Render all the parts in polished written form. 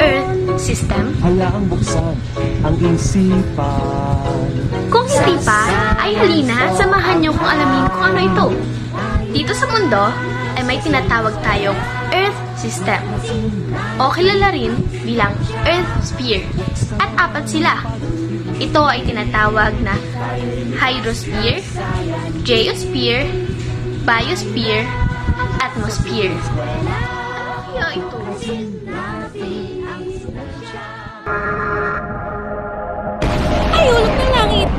Earth system? Halaang buksan ang isipan. Kung hindi pa, ay halina, samahan niyo kung alamin kung ano ito. Dito sa mundo, ay may tinatawag tayong Earth system. O kilala rin bilang Earth sphere. At apat sila. Ito ay tinatawag na hydrosphere, geosphere, biosphere, atmosphere. Ano kaya ito? Ay, ulog ng langit!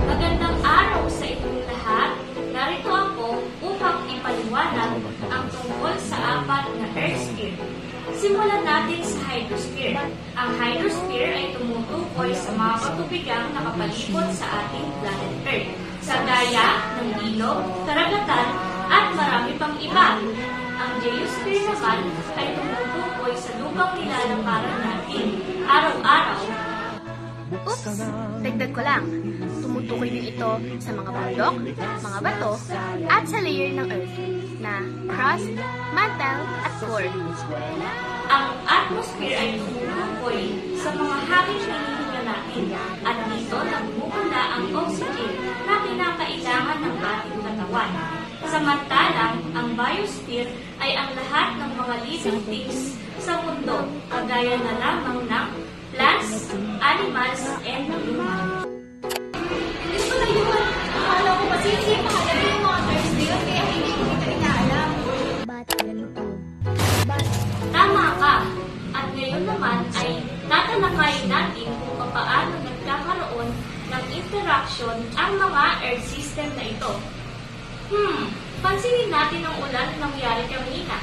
Magandang araw sa inyong lahat. Narito ako upang ipaliwanag ang tungkol sa apat na Earth sphere. Simulan natin sa hydrosphere. Ang hydrosphere ay tumutukoy sa mga katubigang nakapalibot sa ating planet Earth, sa gaya ng ilog, karagatan, at marami pang iba. Ang geosphere naman ay tumutukoy sa lupang nilalakaran natin araw-araw. Oops! Dagdag ko lang. Tumutukoy din ito sa mga bundok, mga bato, at sa layer ng Earth na crust, mantle, at core. Ang atmosphere ay tumutukoy sa mga hangin na hinihinga natin at dito nagmumula ang oxygen na kinakailangan ng ating katawan. Samantalang ang biosphere ay ang lahat ng mga living things sa mundo, kagaya na lamang ng plants, animals, and humans. Hindi ko na yun. Akala ko kasi hindi mahalaga yung mga terms na yun, kaya hindi ko ito inaalam. Ba't ganito? Tama ka! At ngayon naman ay tatalakayin natin kung paano nagkakaroon ng interaction ang mga Earth system na ito. Pansinin natin ang ulan na nangyari kanina.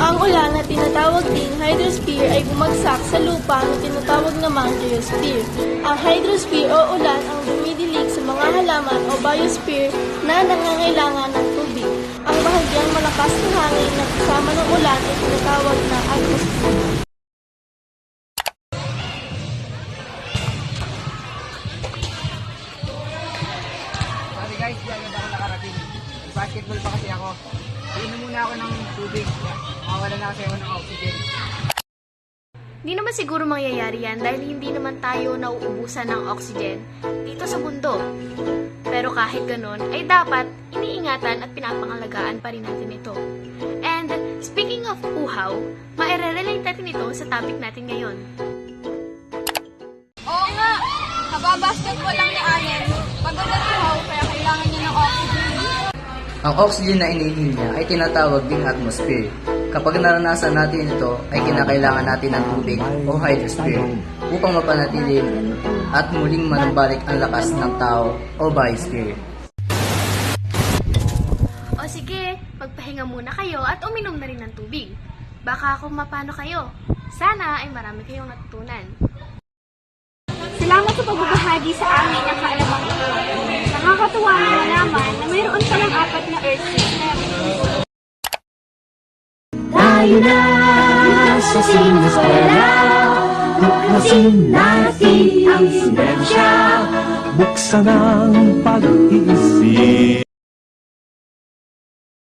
Ang ulan na tinatawag ding hydrosphere ay bumagsak sa lupa na tinatawag namang geosphere. Ang hydrosphere o ulan ang dumidilig sa mga halaman o biosphere na nangangailangan ng tubig. Ang bahagyang malakas na hangin na kasama ng ulan ay tinatawag na atmosphere. Sorry guys, di agad ako nakarating. Basketball pa kasi ako. Inom muna ako ng tubig. Mawala na kasi ako ng oxygen. Hindi naman siguro mangyayari yan dahil hindi naman tayo nauubusan ng oxygen dito sa mundo. Pero kahit ganun, ay dapat iniingatan at pinapangalagaan pa rin natin ito. And speaking of uhaw, maire-relate natin ito sa topic natin ngayon. Oo nga! Kababasketball lang ni Allen. Pagod at uhaw, kaya kailangan niya ng oxygen. Ang oxygen na inihingi niya ay tinatawag ding atmosphere. Kapag naranasan natin ito, ay kinakailangan natin ng tubig o hydrosphere upang mapanatili at muling manumbalik ang lakas ng tao o biosphere. O sige, magpahinga muna kayo at uminom na rin ng tubig. Baka kung mapano kayo. Sana ay marami kayong natutunan. Salamat sa pagbabahagi sa amin ng kaalamang ito. Nakakatuwa na malaman na mayroon palang apat na Earth system. Tayo na sa sineskwela, tuklasin natin ang siyensya, buksan ang pag-iisip.